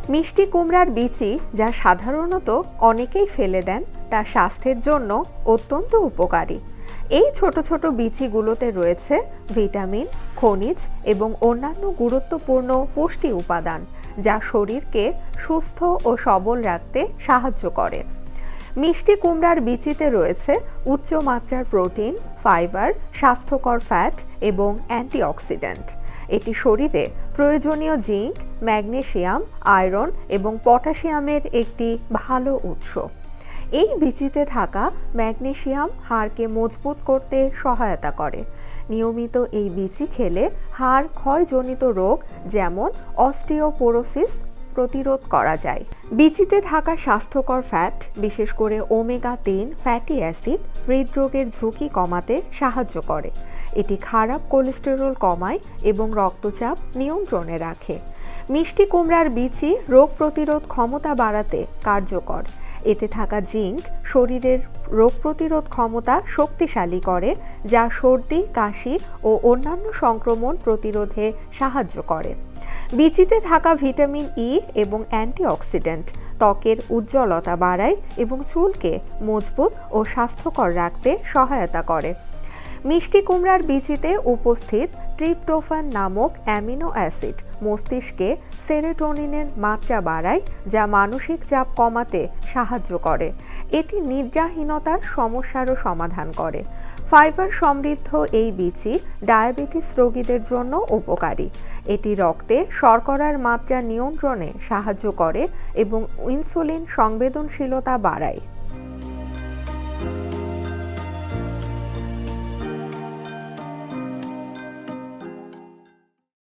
মিষ্টি কুমড়ার বিচি, যা সাধারণত অনেকেই ফেলে দেন, তা স্বাস্থ্যের জন্য অত্যন্ত উপকারী। এই ছোট ছোট বিচিগুলোতে রয়েছে ভিটামিন, খনিজ এবং অন্যান্য গুরুত্বপূর্ণ পুষ্টি উপাদান, যা শরীরকে সুস্থ ও সবল রাখতে সাহায্য করে। মিষ্টি কুমড়ার বিচিতে রয়েছে উচ্চমাত্রার প্রোটিন, ফাইবার, স্বাস্থ্যকর ফ্যাট এবং অ্যান্টিঅক্সিডেন্ট। এটি শরীরে প্রয়োজনীয় জিঙ্ক, ম্যাগনেসিয়াম, আয়রন এবং পটাশিয়ামের একটি ভালো উৎস। এই বিচিতে থাকা ম্যাগনেসিয়াম হাড়কে মজবুত করতে সহায়তা করে। নিয়মিত এই বিচি খেলে হাড় ক্ষয়জনিত রোগ যেমন অস্টিওপোরোসিস প্রতিরোধ করা যায়। বিচিতে থাকা স্বাস্থ্যকর ফ্যাট, বিশেষ করে ওমেগা-3 ফ্যাটি অ্যাসিড, হৃদরোগের ঝুঁকি কমাতে সাহায্য করে। এটি খারাপ কোলেস্টেরল কমায় এবং রক্তচাপ নিয়ন্ত্রণে রাখে। মিষ্টি কুমড়ার বিচি রোগ প্রতিরোধ ক্ষমতা বাড়াতে কার্যকর। এতে থাকা জিঙ্ক শরীরের রোগ প্রতিরোধ ক্ষমতা শক্তিশালী করে, যা সর্দি, কাশি ও অন্যান্য সংক্রমণ প্রতিরোধে সাহায্য করে। বিচিতে থাকা ভিটামিন ই এবং অ্যান্টিঅক্সিডেন্ট ত্বকের উজ্জ্বলতা বাড়ায় এবং চুলকে মজবুত ও স্বাস্থ্যকর রাখতে সহায়তা করে। মিষ্টি কুমড়ার বিচিতে উপস্থিত ট্রিপটোফ্যান নামক অ্যামিনো অ্যাসিড মস্তিষ্কে সেরোটোনিনের মাত্রা বাড়ায়, যা মানসিক চাপ কমাতে সাহায্য করে। এটি নিদ্রাহীনতার সমস্যারও সমাধান করে। ফাইবার সমৃদ্ধ এই বিচি ডায়াবেটিস রোগীদের জন্য উপকারী। এটি রক্তে শর্করার মাত্রা নিয়ন্ত্রণে সাহায্য করে এবং ইনসুলিন সংবেদনশীলতা বাড়ায়।